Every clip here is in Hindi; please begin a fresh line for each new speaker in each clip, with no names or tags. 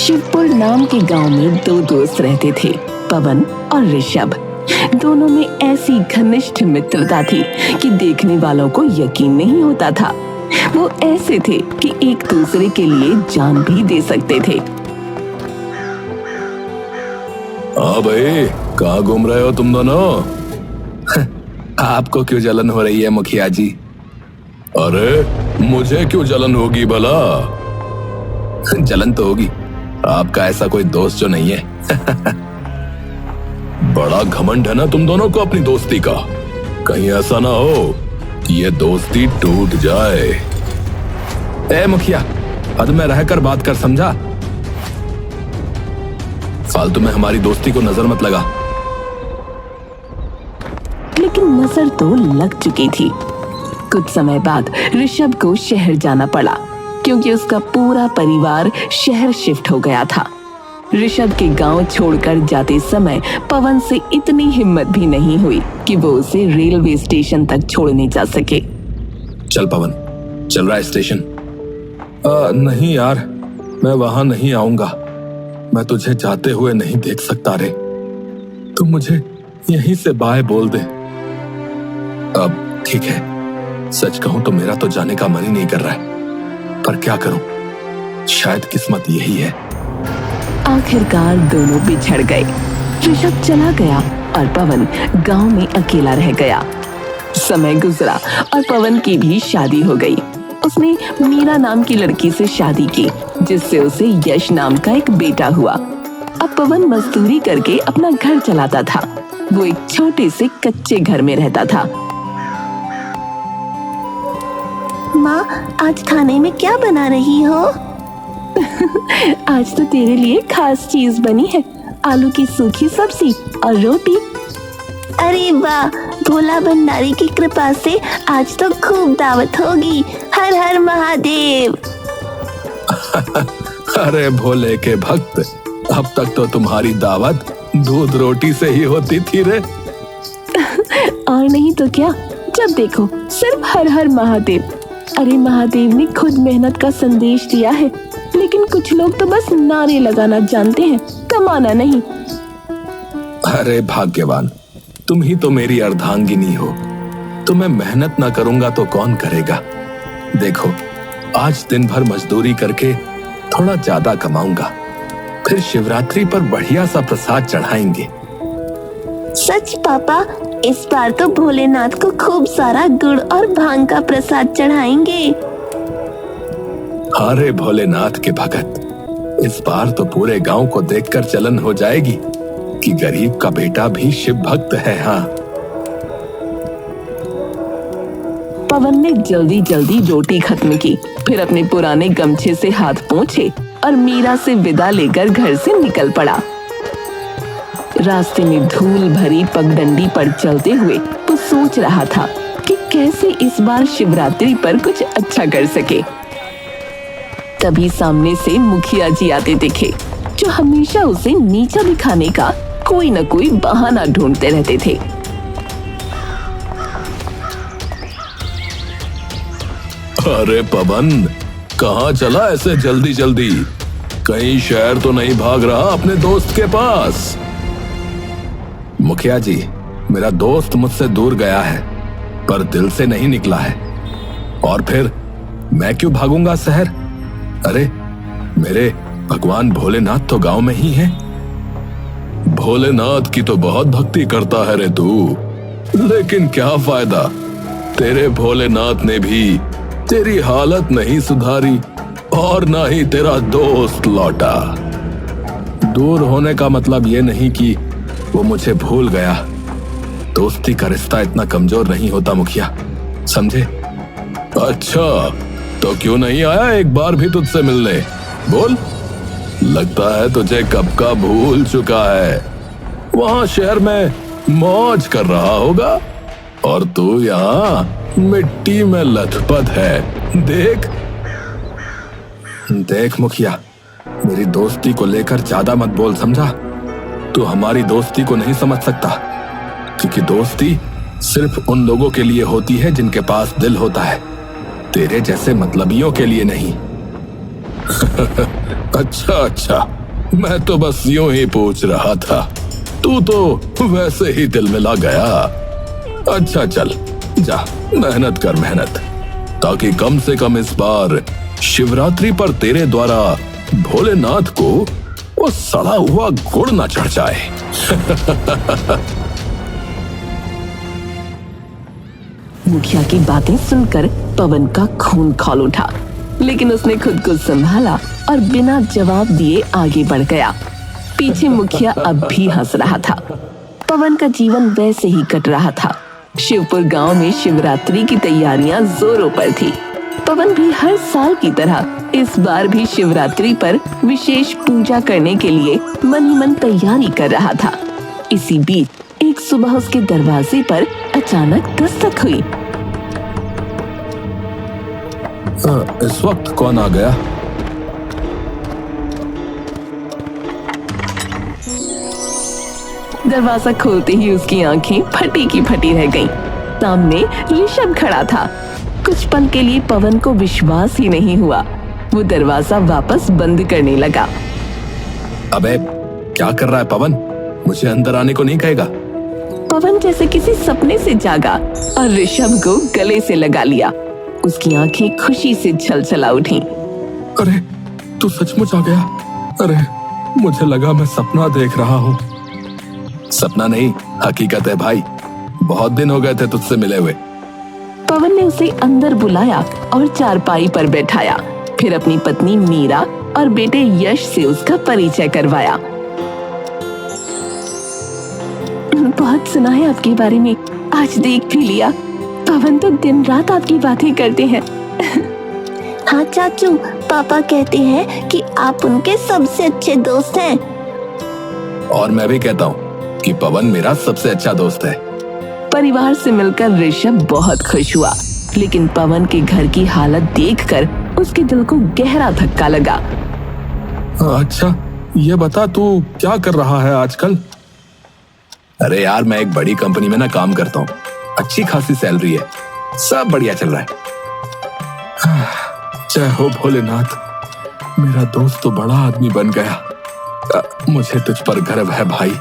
शिवपुर नाम के गांव में दो दोस्त रहते थे, पवन और ऋषभ। दोनों में ऐसी घनिष्ठ मित्रता थी कि देखने वालों को यकीन नहीं होता था। वो ऐसे थे कि एक दूसरे के लिए जान भी दे सकते थे।
हाँ भाई, कहाँ घूम रहे हो तुम दोनों? आपको क्यों जलन हो रही है मुखिया जी? अरे मुझे क्यों जलन होगी भला? जलन तो होगी, आपका ऐसा कोई दोस्त जो नहीं है। बड़ा घमंड है ना तुम दोनों को अपनी दोस्ती का। कहीं ऐसा ना हो कि ये दोस्ती टूट जाए। ए मुखिया, हद में रहकर बात कर, समझा? फालतू में हमारी दोस्ती को नजर मत लगा।
लेकिन नजर तो लग चुकी थी। कुछ समय बाद ऋषभ को शहर जाना पड़ा क्योंकि उसका पूरा परिवार शहर शिफ्ट हो गया था। ऋषभ के गांव छोड़कर जाते समय पवन से इतनी हिम्मत भी नहीं हुई कि वो उसे रेलवे स्टेशन तक छोड़ने जा सके।
चल पवन, चल रहा है स्टेशन? नहीं यार, मैं वहां नहीं आऊंगा। मैं तुझे जाते हुए नहीं देख सकता रे। तुम मुझे यहीं से बाय बोल दे। अब ठीक है, सच कहूं तो मेरा तो जाने का मन ही नहीं कर रहा है, पर क्या करूं, शायद किस्मत यही है।
आखिरकार दोनों बिछड़ गए। ऋषभ चला गया और पवन गांव में अकेला रह गया। समय गुजरा और पवन की भी शादी हो गई। उसने मीरा नाम की लड़की से शादी की, जिससे उसे यश नाम का एक बेटा हुआ। अब पवन मजदूरी करके अपना घर चलाता था। वो एक छोटे से कच्चे घर में रहता था।
माँ, आज खाने में क्या बना रही हो?
आज तो तेरे लिए खास चीज बनी है, आलू की सूखी सब्जी और रोटी।
अरे वाह, भोला भंडारी की कृपा से आज तो खूब दावत होगी। हर हर महादेव।
अरे भोले के भक्त, अब तक तो तुम्हारी दावत दूध रोटी से ही होती थी रे।
और नहीं तो क्या, जब देखो सिर्फ हर हर महादेव। अरे महादेव ने खुद मेहनत का संदेश दिया है, लेकिन कुछ लोग तो बस नारे लगाना जानते हैं, कमाना नहीं।
अरे भाग्यवान, तुम ही तो मेरी अर्धांगिनी हो। तो मैं मेहनत ना करूंगा तो कौन करेगा? देखो, आज दिन भर मजदूरी करके थोड़ा ज्यादा कमाऊंगा, फिर शिवरात्रि पर बढ़िया सा प्रसाद चढ़ाएंगे।
सच पापा, इस बार तो भोलेनाथ को खूब सारा गुड़ और भांग का प्रसाद चढ़ाएंगे।
अरे भोलेनाथ के भगत, इस बार तो पूरे गांव को देखकर जलन हो जाएगी कि गरीब का बेटा भी शिव भक्त है। हाँ।
पवन ने जल्दी जल्दी रोटी खत्म की, फिर अपने पुराने गमछे से हाथ पोंछे और मीरा से विदा लेकर घर से निकल पड़ा। रास्ते में धूल भरी पगडंडी पर चलते हुए वो सोच रहा था कि कैसे इस बार शिवरात्रि पर कुछ अच्छा कर सके। तभी सामने से मुखिया जी आते दिखे, जो हमेशा उसे नीचा दिखाने का कोई न कोई बहाना ढूंढते रहते थे।
अरे पवन, कहाँ चला ऐसे जल्दी जल्दी? कहीं शहर तो नहीं भाग रहा अपने दोस्त के पास? मुखिया जी, मेरा दोस्त मुझसे दूर गया है, पर दिल से नहीं निकला है। और फिर मैं क्यों भागूंगा शहर? अरे मेरे भगवान भोलेनाथ तो गांव में ही हैं। भोलेनाथ की तो बहुत भक्ति करता है रे तू, लेकिन क्या फायदा, तेरे भोलेनाथ ने भी तेरी हालत नहीं सुधारी और ना ही तेरा दोस्त लौटा। दूर होने का मतलब ये नहीं कि वो मुझे भूल गया। दोस्ती का रिश्ता इतना कमजोर नहीं होता मुखिया, समझे? अच्छा, तो क्यों नहीं आया एक बार भी तुझसे मिलने? बोल। लगता है तुझे कब का भूल चुका है। वहां शहर में मौज कर रहा होगा और तू यहाँ मिट्टी में लथपथ है। देख देख मुखिया, मेरी दोस्ती को लेकर ज्यादा मत बोल, समझा? तू हमारी दोस्ती को नहीं समझ सकता, क्योंकि दोस्ती सिर्फ उन लोगों के लिए होती है जिनके पास दिल होता है, तेरे जैसे मतलबियों के लिए नहीं। अच्छा अच्छा, मैं तो बस यूं ही पूछ रहा था, तू तो वैसे ही दिल में ला गया। अच्छा चल जा, मेहनत कर मेहनत, ताकि कम से कम इस बार शिवरात्रि पर तेरे द्वारा भोलेनाथ को वो सड़ा हुआ गुड़ ना चढ़ जाए।
मुखिया की बातें सुनकर पवन का खून खौल उठा, लेकिन उसने खुद को संभाला और बिना जवाब दिए आगे बढ़ गया। पीछे मुखिया अब भी हंस रहा था। पवन का जीवन वैसे ही कट रहा था। शिवपुर गांव में शिवरात्रि की तैयारियां जोरों पर थी। पवन भी हर साल की तरह इस बार भी शिवरात्रि पर विशेष पूजा करने के लिए मन ही मन तैयारी कर रहा था। इसी बीच एक सुबह उसके दरवाजे पर अचानक दस्तक हुई।
इस वक्त कौन आ गया?
दरवाजा खोलते ही उसकी आंखें फटी की फटी रह गईं। सामने ऋषभ खड़ा था। कुछ पल के लिए पवन को विश्वास ही नहीं हुआ। वो दरवाजा वापस बंद करने लगा।
अबे क्या कर रहा है पवन? मुझे अंदर आने को नहीं कहेगा?
पवन जैसे किसी सपने से जागा और ऋषभ को गले से लगा लिया। उसकी आंखें खुशी से छलछला उठी।
अरे तू सचमुच आ गया? अरे मुझे लगा मैं सपना देख रहा हूँ। सपना नहीं, हकीकत है भाई। बहुत दिन हो गए थे तुझसे मिले हुए।
पवन ने उसे अंदर बुलाया और चारपाई पर बैठाया। फिर अपनी पत्नी मीरा और बेटे यश से उसका परिचय करवाया। बहुत सुना है आपके बारे में, आज देख भी लिया। पवन तो दिन रात आपकी बातें करते हैं।
हाँ चाचू, पापा कहते हैं कि आप उनके सबसे अच्छे दोस्त हैं।
और मैं भी कहता हूँ कि पवन मेरा सबसे अच्छा दोस्त है।
परिवार से मिलकर ऋषभ बहुत खुश हुआ, लेकिन पवन के घर की हालत देखकर उसके दिल को गहरा धक्का लगा।
अच्छा ये बता, तू क्या कर रहा है आजकल? अरे यार, मैं एक बड़ी कंपनी में ना काम करता हूँ। अच्छी खासी सैलरी है, सब बढ़िया चल रहा है। जय हो भोलेनाथ, मेरा दोस्त तो बड़ा आदमी बन गया। मुझे तुझ पर गर्व है भाई।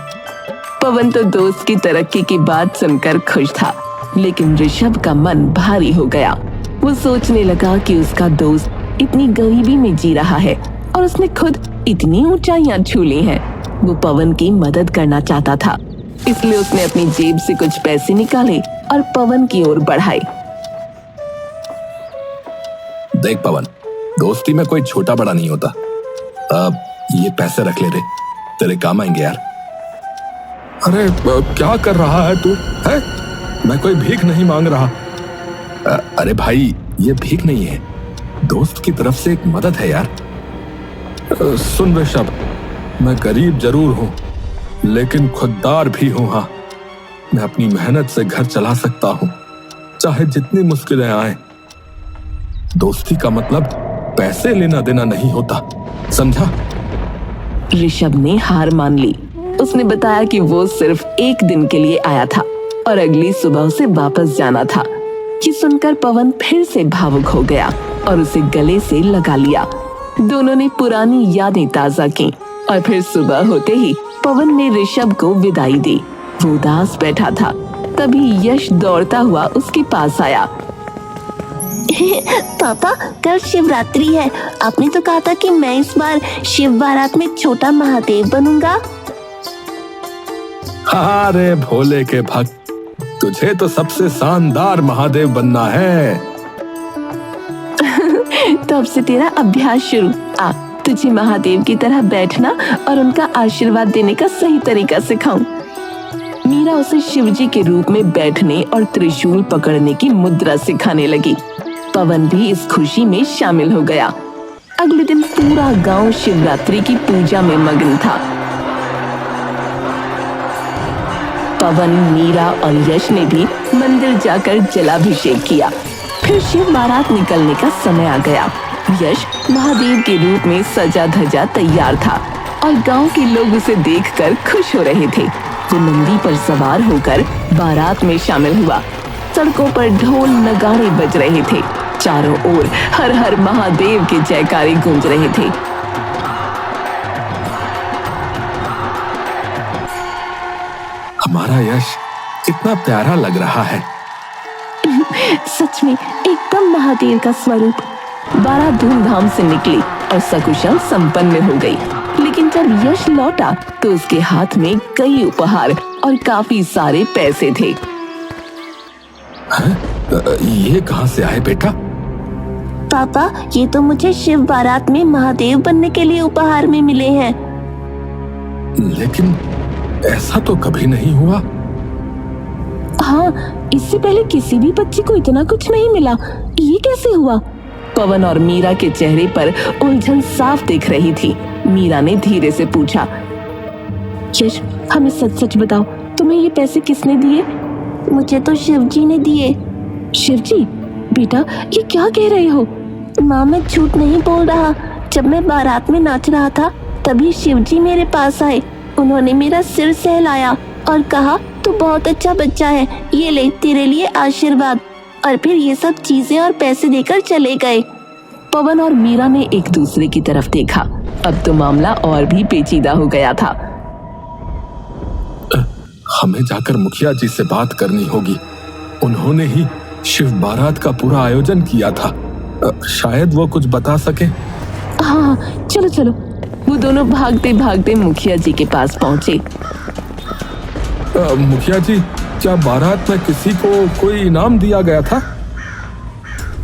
पवन तो दोस्त की तरक्की की बात सुनकर खुश था, लेकिन ऋषभ का मन भारी हो गया। वो सोचने लगा कि उसका दोस्त इतनी गरीबी में जी रहा है और उसने खुद इतनी ऊंचाइयां छू ली हैं। वो पवन की मदद करना चाहता था, इसलिए उसने अपनी जेब से कुछ पैसे निकाले और पवन की ओर बढ़ाए।
देख पवन, दोस्ती में कोई छोटा बड़ा नहीं होता। अब ये पैसे रख ले रे, तेरे काम आएंगे यार। अरे क्या कर रहा है तू? है? मैं कोई भीख नहीं मांग रहा। अरे भाई, ये भीख नहीं है, दोस्त की तरफ से एक मदद है यार। सुन ऋषभ, मैं गरीब जरूर हूँ, लेकिन खुददार भी हूँ। हाँ, मैं अपनी मेहनत से घर चला सकता हूँ, चाहे जितनी मुश्किलें आए। दोस्ती का मतलब पैसे लेना देना नहीं होता, समझा?
ऋषभ ने हार मान ली। उसने बताया कि वो सिर्फ एक दिन के लिए आया था और अगली सुबह उसे वापस जाना था। ये सुनकर पवन फिर से भावुक हो गया और उसे गले से लगा लिया। दोनों ने पुरानी यादें ताजा की और फिर सुबह होते ही पवन ने ऋषभ को विदाई दी। वो उदास बैठा था, तभी यश दौड़ता हुआ उसके पास आया।
पापा, कल शिवरात्रि है। आपने तो कहा था कि मैं इस बार शिव बारात में छोटा महादेव बनूंगा।
अरे भोले के भक्त, तुझे तो सबसे शानदार महादेव बनना है।
तो अब से तेरा अभ्यास शुरू। आ, तुझे महादेव की तरह बैठना और उनका आशीर्वाद देने का सही तरीका सिखाऊं। मीरा उसे शिवजी के रूप में बैठने और त्रिशूल पकड़ने की मुद्रा सिखाने लगी। पवन भी इस खुशी में शामिल हो गया। अगले दिन पूरा गांव शिवरात्रि की पूजा में मग्न था। पवन, मीरा और यश ने भी मंदिर जाकर जलाभिषेक किया। फिर शिव बारात निकलने का समय आ गया। यश महादेव के रूप में सजा धजा तैयार था और गांव के लोग उसे देखकर खुश हो रहे थे। वो नंदी पर सवार होकर बारात में शामिल हुआ। सड़कों पर ढोल नगाड़े बज रहे थे। चारों ओर हर हर महादेव के जयकारे गूंज रहे थे।
हमारा यश कितना प्यारा लग रहा है।
सच में एकदम महादेव का स्वरूप। बारात धूमधाम से निकली और सकुशल संपन्न हो गई। लेकिन जब यश लौटा तो उसके हाथ में कई उपहार और काफी सारे पैसे थे।
ये कहाँ से आए बेटा?
पापा, ये तो मुझे शिव बारात में महादेव बनने के लिए उपहार में मिले हैं।
लेकिन ऐसा तो कभी नहीं हुआ।
हाँ, इससे पहले किसी भी बच्चे को इतना कुछ नहीं मिला। ये कैसे हुआ? पवन और मीरा के चेहरे पर उलझन साफ दिख रही थी। मीरा ने धीरे से पूछा, यश, हमें सच सच बताओ, तुम्हें ये पैसे किसने दिए?
मुझे तो शिवजी ने दिए।
शिवजी? बेटा, ये क्या कह रहे हो?
माँ, मैं झूठ नहीं बोल रहा। जब मैं बारात में नाच रहा था तभी शिवजी मेरे पास आए। उन्होंने मेरा सिर सहलाया और कहा, तू बहुत अच्छा बच्चा है, ये ले तेरे लिए आशीर्वाद। और फिर ये सब चीजें और पैसे देकर चले गए।
पवन और मीरा ने एक दूसरे की तरफ देखा। अब तो मामला और भी पेचीदा हो गया था।
हमें जाकर मुखिया जी से बात करनी होगी। उन्होंने ही शिव बारात का पूरा आयोजन किया था। शायद वो कुछ बता सके।
हाँ, चलो चलो। वो दोनों भागते भागते मुखिया जी के पास पहुंचे।
मुखिया जी, क्या बारात में किसी को कोई इनाम दिया गया था?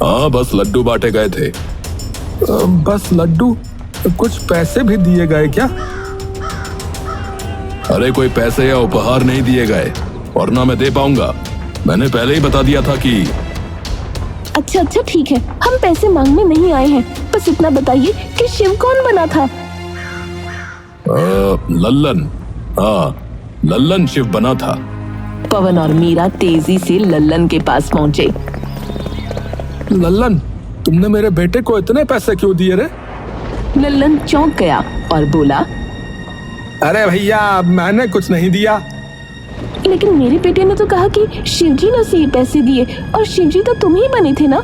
हाँ, बस लड्डू बांटे गए थे। बस लड्डू? कुछ पैसे भी दिए गए क्या? अरे कोई पैसे या उपहार नहीं दिए गए, और ना मैं दे पाऊंगा। मैंने पहले ही बता दिया था कि।
अच्छा अच्छा, ठीक है, हम पैसे मांगने नहीं आए हैं। बस इतना बताइए कि शिव कौन बना था?
लल्लन। हाँ, लल्लन शिव बना था।
पवन और मीरा तेजी से लल्लन के पास पहुंचे।
लल्लन, तुमने मेरे बेटे को इतने पैसे क्यों दिए रे?
लल्लन चौंक गया और बोला,
अरे भैया, मैंने कुछ नहीं दिया।
लेकिन मेरे बेटे ने तो कहा कि शिवजी ने उसे ये पैसे दिए, और शिवजी तो तुम ही बने थे ना?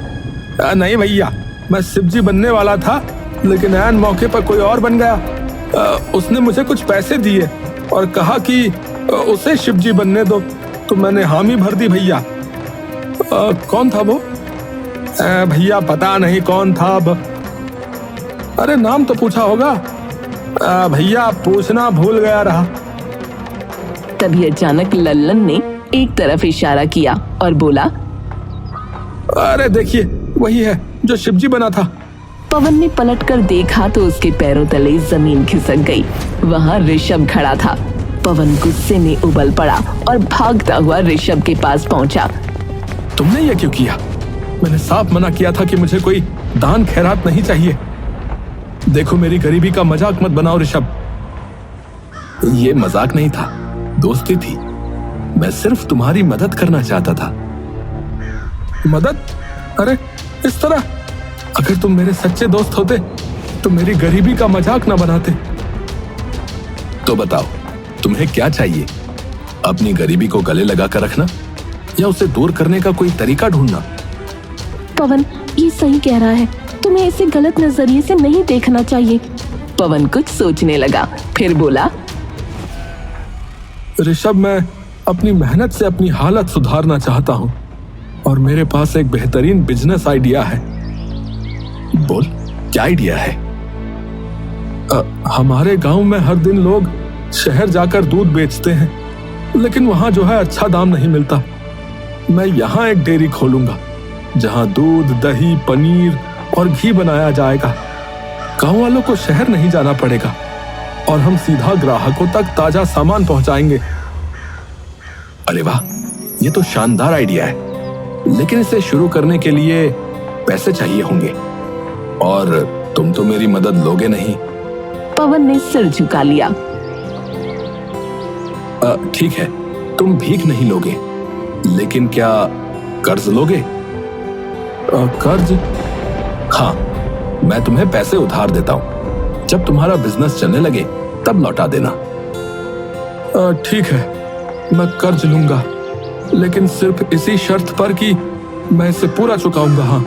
नहीं भैया, मैं शिवजी बनने वाला था, लेकिन ऐन मौके पर कोई और बन गया। उसने मुझे कुछ पैसे दिए और कहा कि उसे शिवजी बनने दो, तो मैंने हामी भर दी भैया। कौन था वो? भैया पता नहीं कौन था अब। अरे नाम तो पूछा होगा। भैया पूछना भूल गया रहा।
तभी अचानक लल्लन ने एक तरफ इशारा किया और बोला,
अरे देखिए, वही है जो शिवजी बना था।
पवन ने पलटकर देखा तो उसके पैरों तले जमीन खिसक गई। वहां ऋषभ खड़ा था। पवन गुस्से में उबल पड़ा और भागता हुआ ऋषभ के पास पहुंचा।
तुमने ये क्यों किया? मैंने साफ मना किया था कि मुझे कोई दान खैरात नहीं चाहिए। देखो, मेरी गरीबी का मजाक मत बनाओ ऋषभ। ये मजाक नहीं था, दोस्ती थी। मैं सिर्फ तुम्हारी मदद करना चाहता था। मदद? अरे इस तरह? अगर तुम मेरे सच्चे दोस्त होते तो मेरी गरीबी का मजाक न बनाते। तो बताओ, तुम्हें क्या चाहिए? अपनी गरीबी को गले लगा कर रखना या उसे दूर करने का कोई तरीका ढूंढना?
पवन ये सही कह रहा है, तुम्हें इसे गलत नजरिए से नहीं देखना चाहिए। पवन कुछ सोचने लगा, फिर बोला,
ऋषभ, मैं अपनी मेहनत से अपनी हालत सुधारना चाहता हूँ और मेरे पास एक बेहतरीन बिजनेस आइडिया है। बोल, क्या आइडिया है? हमारे गांव में हर दिन लोग शहर जाकर दूध बेचते हैं, लेकिन वहां जो है अच्छा दाम नहीं मिलता। मैं यहाँ एक डेयरी खोलूंगा जहां दूध, दही, पनीर और घी बनाया जाएगा। गांव वालों को शहर नहीं जाना पड़ेगा और हम सीधा ग्राहकों तक ताजा सामान पहुंचाएंगे। अरे वाह, ये तो शानदार आइडिया है, लेकिन इसे शुरू करने के लिए पैसे चाहिए होंगे और तुम तो मेरी मदद लोगे नहीं।
पवन ने सिर झुका लिया।
ठीक है, तुम भीख नहीं लोगे, लेकिन क्या कर्ज लोगे? कर्ज? हाँ, मैं तुम्हें पैसे उधार देता हूँ। जब तुम्हारा बिजनेस चलने लगे तब लौटा देना। ठीक है, मैं कर्ज लूंगा, लेकिन सिर्फ इसी शर्त पर कि मैं इसे पूरा चुकाऊंगा। हाँ,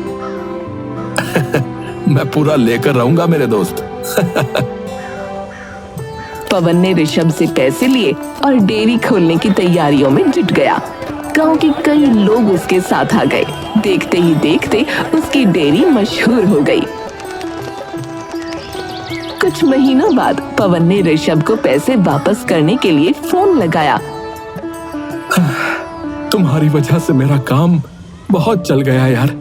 मैं पूरा लेकर रहूंगा मेरे दोस्त।
पवन ने ऋषभ से पैसे लिए और डेयरी खोलने की तैयारियों में जुट गया। गांव के कई लोग उसके साथ आ गए। देखते ही देखते उसकी डेयरी मशहूर हो गई। कुछ महीनों बाद पवन ने ऋषभ को पैसे वापस करने के लिए फोन लगाया।
तुम्हारी वजह से मेरा काम बहुत चल गया यार,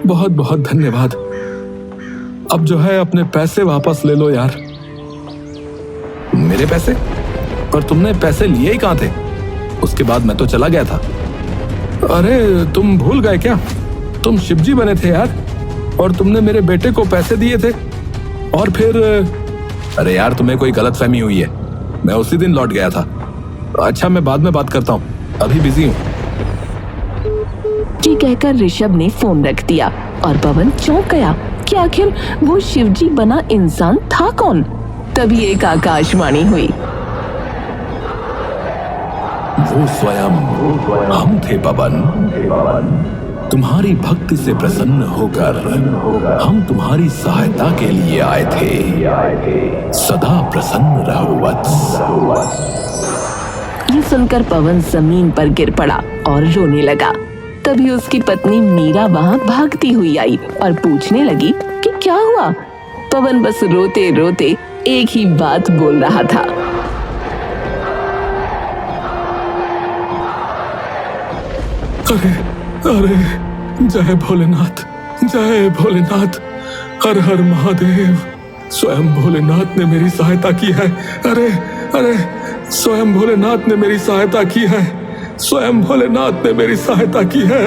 बहुत बहुत धन्यवाद। अब जो है अपने पैसे वापस ले लो यार। मेरे पैसे? पर तुमने पैसे लिए ही कहाँ थे? उसके बाद मैं तो चला गया था। अरे तुम भूल गए क्या? तुम शिवजी बने थे यार, और तुमने मेरे बेटे को पैसे दिए थे। और फिर अरे यार तुम्हें कोई गलतफहमी हुई है, मैं उसी दिन लौट गया था। अच्छा मैं बाद में बात करता हूँ, अभी बिजी हूँ।
जी कहकर ऋषभ ने फोन रख दिया और पवन चौंक गया कि आखिर वो शिवजी बना इंसान था कौन। तभी एक आकाशवाणी हुई।
वो स्वयं हम थे पवन, तुम्हारी भक्ति से प्रसन्न होकर हम तुम्हारी सहायता के लिए आए थे। सदा प्रसन्न रहो वत्स।
ये सुनकर पवन जमीन पर गिर पड़ा और रोने लगा। तभी उसकी पत्नी मीरा वहां भागती हुई आई और पूछने लगी कि क्या हुआ। पवन बस रोते रोते एक ही बात बोल रहा था।
अरे अरे जय भोलेनाथ, जय भोलेनाथ, हर हर महादेव। स्वयं भोलेनाथ ने मेरी सहायता की है। अरे अरे स्वयं भोलेनाथ ने मेरी सहायता की है। स्वयं भोलेनाथ ने मेरी सहायता की है।